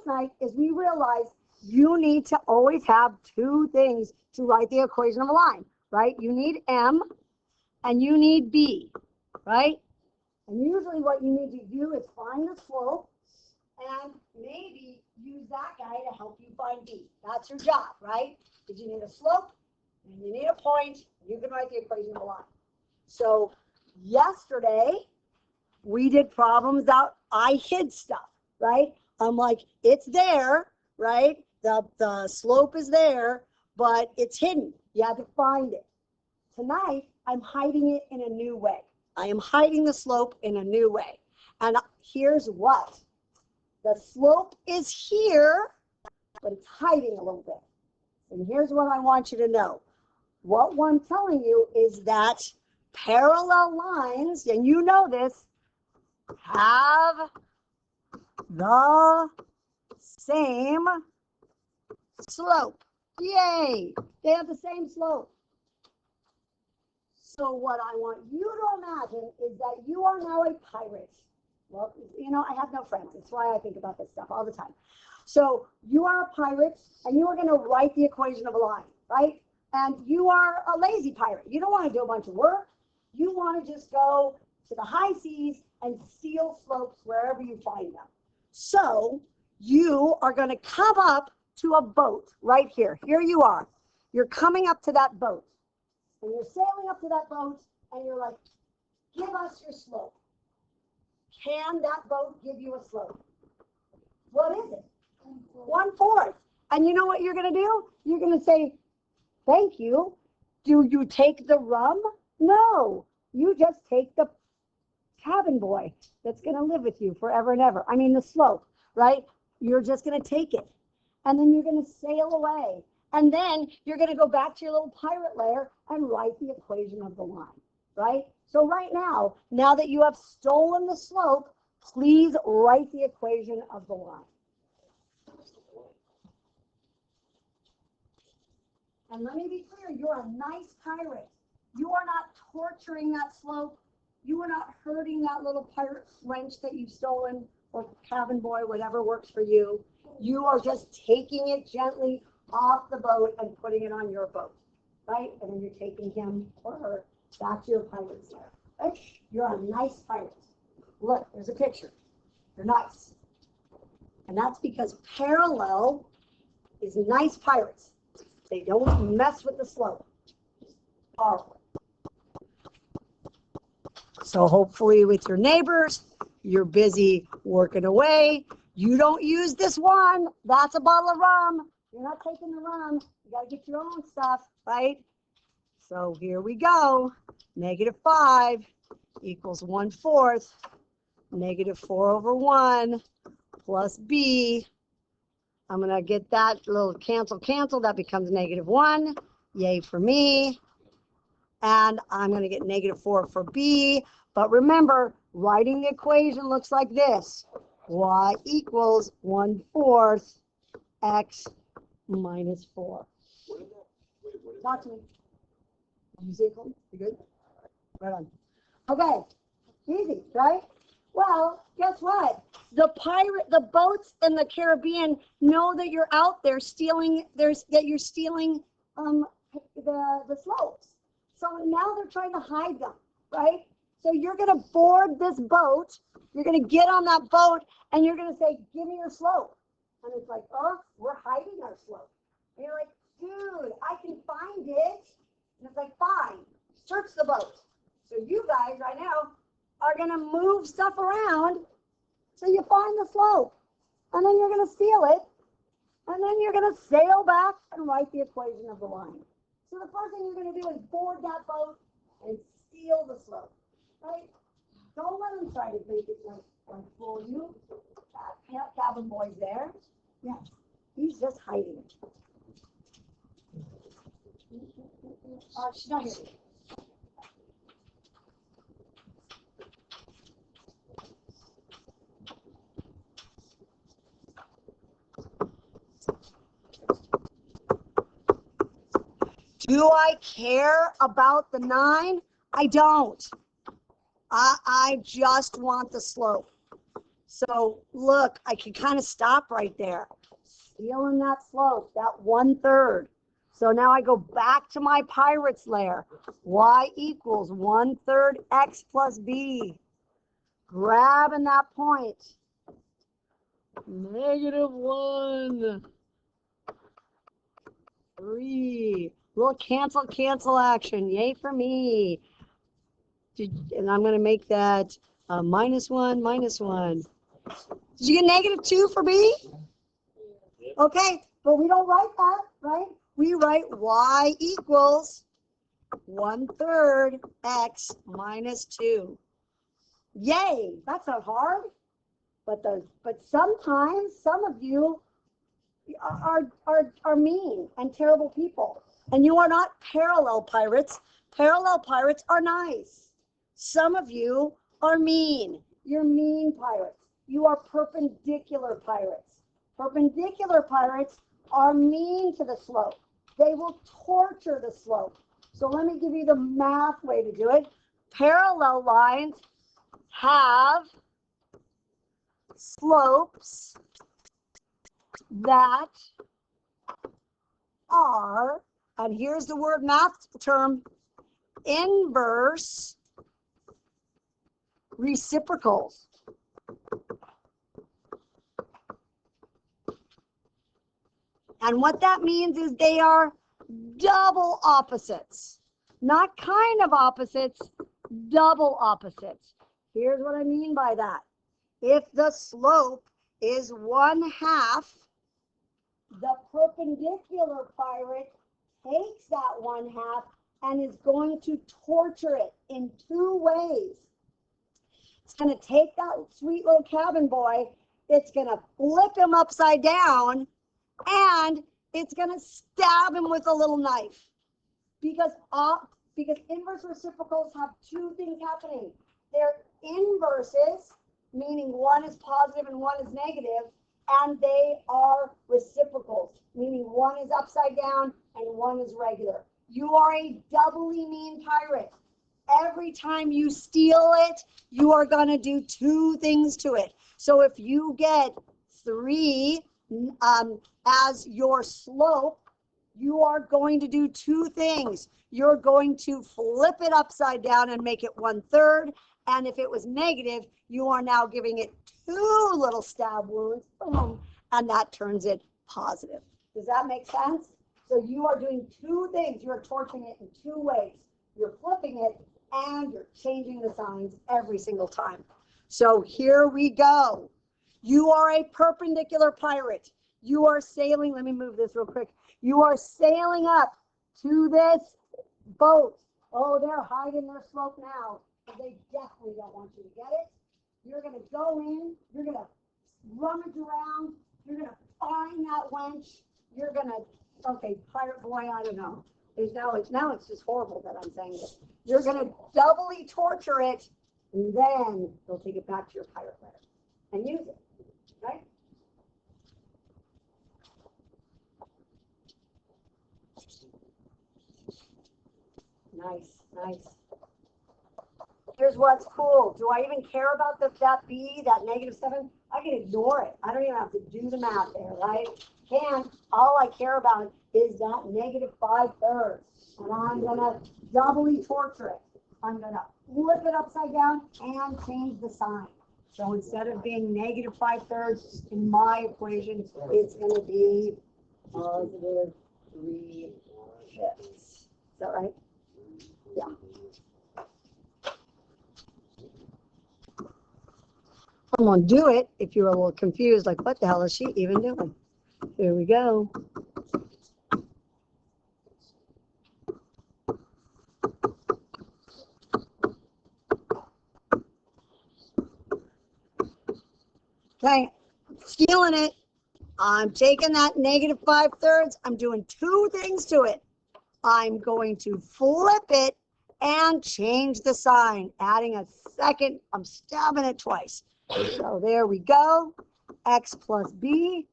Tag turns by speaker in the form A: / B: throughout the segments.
A: night is we realized you need to always have two things to write the equation of a line, right? You need M and you need B, right? And usually what you need to do is find the slope and maybe use that guy to help you find B. That's your job, right? Because you need a slope and you need a point. You can write the equation of a line. So yesterday, we did problems that I hid stuff, right? I'm like, it's there, right? The slope is there, but it's hidden. You have to find it. Tonight, I'm hiding it in a new way. I am hiding the slope in a new way. And here's what. The slope is here, but it's hiding a little bit. And here's what I want you to know. What I'm telling you is that parallel lines, and you know this, have the same slope. Yay! They have the same slope. So what I want you to imagine is that you are now a pirate. Well, you know, I have no friends. That's why I think about this stuff all the time. So you are a pirate, and you are going to write the equation of a line, right? And you are a lazy pirate. You don't want to do a bunch of work. You want to just go to the high seas and steal slopes wherever you find them. So you are going to come up to a boat right here. Here you are. You're coming up to that boat. And you're sailing up to that boat, and you're like, give us your slope. Can that boat give you a slope? What is it? 1/4. And you know what you're going to do? You're going to say, thank you. Do you take the rum? No. You just take the cabin boy that's going to live with you forever and ever. I mean, the slope, right? You're just going to take it. And then you're going to sail away. And then you're going to go back to your little pirate lair and write the equation of the line, right? So right now that you have stolen the slope, please write the equation of the line. And let me be clear, you're a nice pirate. You are not torturing that slope. You are not hurting that little pirate wrench that you've stolen, or cabin boy, whatever works for you. You are just taking it gently off the boat and putting it on your boat, right? And then you're taking him or her back to your pirate's lair, right? You're a nice pirate. Look, there's a picture. You're nice. And that's because parallel is nice pirates. They don't mess with the slope. Powerful. So hopefully with your neighbors, you're busy working away. You don't use this one. That's a bottle of rum. You're not taking the rum. You got to get your own stuff, right? So here we go. -5 equals 1/4. -4/1 plus B. I'm going to get that little cancel. That becomes -1. Yay for me. And I'm going to get -4 for B. But remember, writing the equation looks like this. Y equals 1/4 X minus 4. Talk to me. You see it, Colton? You good? Right on. Okay. Easy, right? Well, guess what? The boats in the Caribbean know that you're out there stealing. That you're stealing the slopes. So now they're trying to hide them, right? So you're going to board this boat. You're going to get on that boat, and you're going to say, "Give me your slope." And it's like, "Oh, we're hiding our slope." And you're like, "Dude, I can find it." And it's like, "Fine, search the boat." So you guys right now are going to move stuff around so you find the slope. And then you're going to steal it. And then you're going to sail back and write the equation of the line. So the first thing you're going to do is board that boat and steal the slope, right? Don't let them try to make it like fool you. That cabin boy's there. Yeah, he's just hiding. She's not here. Do I care about the 9? I don't. I just want the slope. So look, I can kind of stop right there. Stealing that slope, that 1/3. So now I go back to my pirates layer. Y equals 1/3 x plus b. Grabbing that point. -1. 3. Little cancel action. Yay for me. And I'm going to make that -1, -1. Did you get -2 for B? Okay, but we don't write that, right? We write y equals 1/3 x minus 2. Yay, that's not hard. But sometimes some of you are mean and terrible people. And you are not parallel pirates. Parallel pirates are nice. Some of you are mean. You're mean pirates. You are perpendicular pirates. Perpendicular pirates are mean to the slope. They will torture the slope. So let me give you the math way to do it. Parallel lines have slopes that are, and here's the word math term, inverse reciprocals. And what that means is they are double opposites, not kind of opposites, double opposites. Here's what I mean by that. If the slope is 1/2, the perpendicular pirate takes that 1/2 and is going to torture it in 2 ways. It's going to take that sweet little cabin boy, it's going to flip him upside down, and it's going to stab him with a little knife. Because inverse reciprocals have 2 things happening. They're inverses, meaning one is positive and one is negative, and they are reciprocals, meaning one is upside down and one is regular. You are a doubly mean pirate. Every time you steal it, you are going to do 2 things to it. So if you get 3 as your slope, you are going to do 2 things. You're going to flip it upside down and make it 1/3. And if it was negative, you are now giving it 2 little stab wounds, boom, and that turns it positive. Does that make sense? So you are doing 2 things. You're torching it in 2 ways. You're flipping it and you're changing the signs every single time. So here we go. You are a perpendicular pirate. You are sailing, let me move this real quick. You are sailing up to this boat. Oh, they're hiding their slope now. They definitely don't want you to get it. You're going to go in, you're going to rummage around, you're going to find that wench, you're going to, okay, pirate boy, I don't know. Now it's just horrible that I'm saying this. You're going to doubly torture it, and then they'll take it back to your pirate letter and use it, right? Nice. Here's what's cool. Do I even care about that B, that -7? I can ignore it. I don't even have to do the math there, right? All I care about is that -5/3. And I'm going to doubly torture it. I'm going to flip it upside down and change the sign. So instead of being -5/3 in my equation, it's going to be +3/5. Is that right? Yeah. I'm going to do it if you're a little confused, like, what the hell is she even doing? Here we go. Okay, stealing it. I'm taking that -5/3. I'm doing 2 things to it. I'm going to flip it and change the sign, adding a second. I'm stabbing it twice. So there we go. X plus B.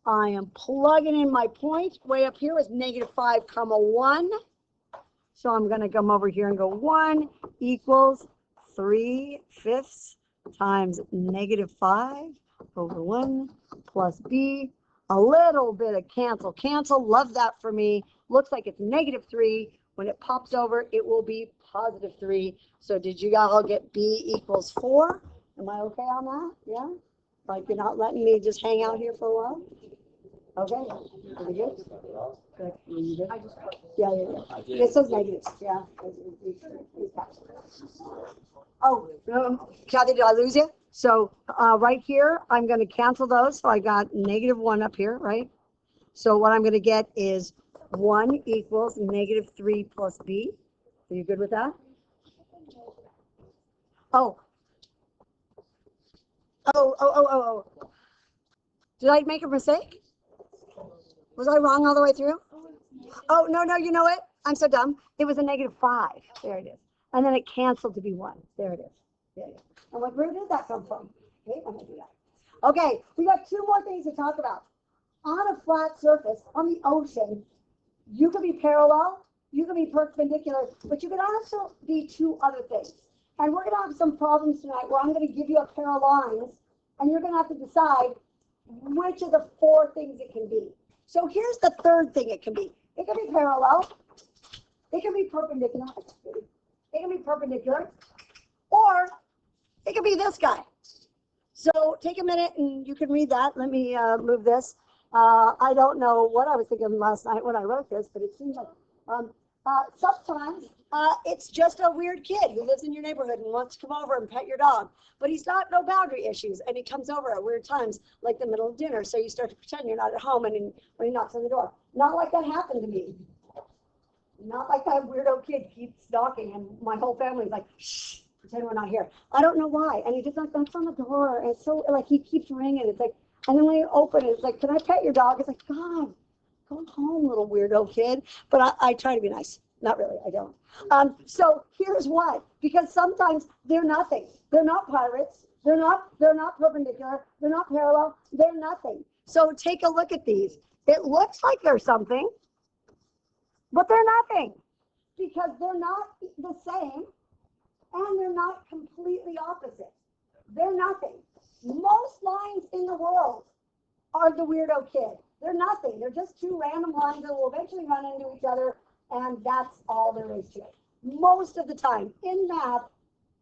A: I am plugging in my point. Way up here is -5, 1. So I'm going to come over here and go 1 equals 3/5 times negative 5 over 1 plus b. A little bit of cancel. Cancel, love that for me. Looks like it's negative 3. When it pops over, it will be positive 3. So did you all get b equals 4? Am I okay on that? Yeah? Like you're not letting me just hang out here for a while? Okay. Pretty good. Good. You good? Yeah. It says negatives. Yeah. Oh, Kathy, did I lose you? So right here, I'm going to cancel those. So I got negative 1 up here, right? So what I'm going to get is 1 equals negative 3 plus b. Are you good with that? Oh. Oh. Did I make a mistake? Was I wrong all the way through? Oh, no, you know what? I'm so dumb. It was a negative 5. There it is. And then it canceled to be 1. There it is. There it is. I'm like, where did that come from? Okay, I'm going to do that. Okay, we got 2 more things to talk about. On a flat surface, on the ocean, you can be parallel, you can be perpendicular, but you can also be 2 other things. And we're going to have some problems tonight where I'm going to give you a pair of lines, and you're going to have to decide which of the 4 things it can be. So here's the 3rd thing it can be. It can be parallel, it can be perpendicular, or it can be this guy. So take a minute and you can read that. Let me move this. I don't know what I was thinking last night when I wrote this, but it seems like sometimes it's just a weird kid who lives in your neighborhood and wants to come over and pet your dog, but he's got no boundary issues, and he comes over at weird times, like the middle of dinner, so you start to pretend you're not at home and when he knocks on the door. Not like that happened to me. Not like that weirdo kid keeps knocking, and my whole family's like, shh, pretend we're not here. I don't know why, and he just like knocks on the door, and it's so, like, he keeps ringing, it's like, and then when you open it, it's like, can I pet your dog? It's like, God, go home, little weirdo kid. But I try to be nice. Not really, I don't. So here's why. Because sometimes they're nothing. They're not pirates. They're not perpendicular. They're not parallel. They're nothing. So take a look at these. It looks like they're something, but they're nothing. Because they're not the same, and they're not completely opposite. They're nothing. Most lines in the world are the weirdo kid. They're nothing. They're just 2 random lines that will eventually run into each other, and that's all there is to it. Most of the time, in math,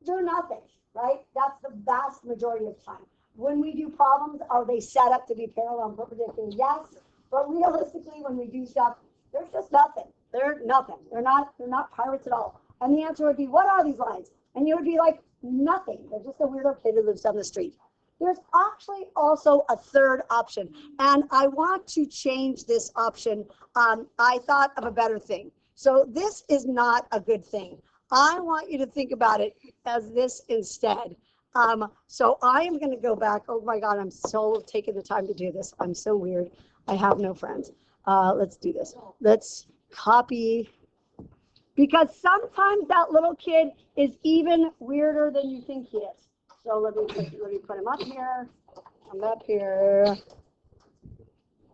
A: they're nothing, right? That's the vast majority of the time. When we do problems, are they set up to be parallel and perpendicular? Yes, but realistically, when we do stuff, there's just nothing. They're nothing. They're not pirates at all. And the answer would be, what are these lines? And you would be like, nothing. They're just a weirdo kid who lives down the street. There's actually also a 3rd option, and I want to change this option. I thought of a better thing. So this is not a good thing. I want you to think about it as this instead. So I am going to go back. Oh my God, I'm so taking the time to do this. I'm so weird. I have no friends. Let's do this. Let's copy. Because sometimes that little kid is even weirder than you think he is. So let me put him up here. I'm up here.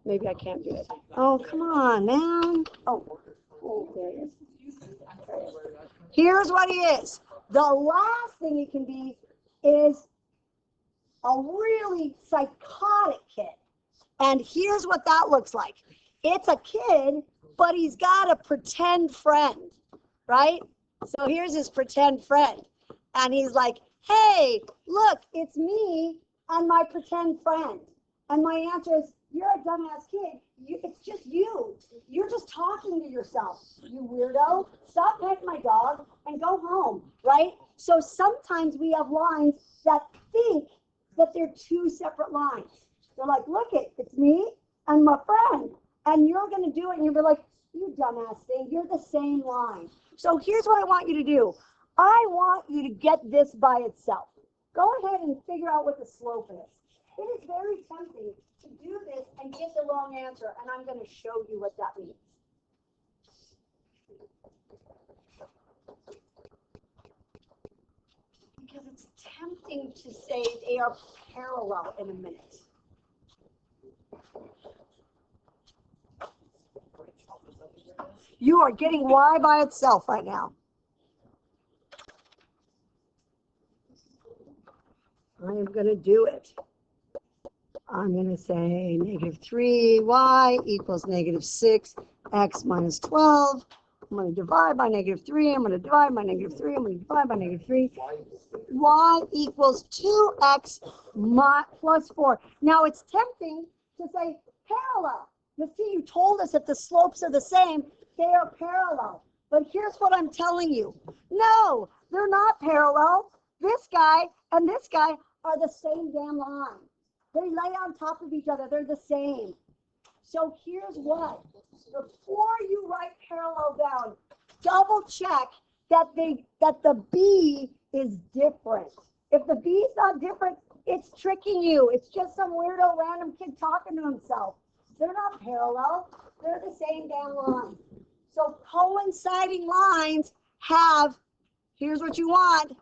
A: Maybe I can't do it. Oh, come on, man. Oh, there he is. Here's what he is. The last thing he can be is a really psychotic kid. And here's what that looks like. It's a kid, but he's got a pretend friend, right? So here's his pretend friend. And he's like, hey, look, it's me and my pretend friend. And my answer is, you're a dumbass kid. It's just you. You're just talking to yourself, you weirdo. Stop petting my dog and go home, right? So sometimes we have lines that think that they're 2 separate lines. They're like, look, it's me and my friend. And you're going to do it, and you'll be like, you dumbass thing, you're the same line. So here's what I want you to do. I want you to get this by itself. Go ahead and figure out what the slope is. It is very tempting to do this and get the wrong answer, and I'm going to show you what that means. Because it's tempting to say they are parallel in a minute. You are getting y by itself right now. am going to do it. I'm going to say negative 3y equals negative 6x minus 12. I'm going to divide by negative 3. I'm going to divide by negative 3. I'm going to divide by negative 3. Y equals 2x plus 4. Now, it's tempting to say parallel. You see, you told us that the slopes are the same. They are parallel. But here's what I'm telling you. No, they're not parallel. This guy and this guy are the same damn line. They lay on top of each other. They're the same. So here's what. Before you write parallel down, double check that the B is different. If the B is not different, it's tricking you. It's just some weirdo random kid talking to himself. They're not parallel. They're the same damn line. So coinciding lines have, here's what you want,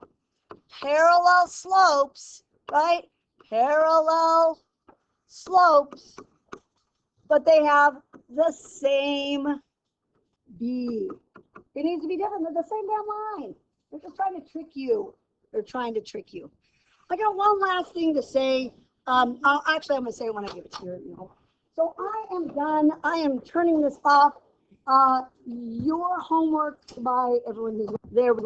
A: parallel slopes, right? Parallel slopes, but they have the same B. It needs to be different. They're the same damn line. They're just trying to trick you. They're trying to trick you. I got one last thing to say. Actually, I'm going to say it when I give it to you. So I am done. I am turning this off. Your homework by everyone who's there.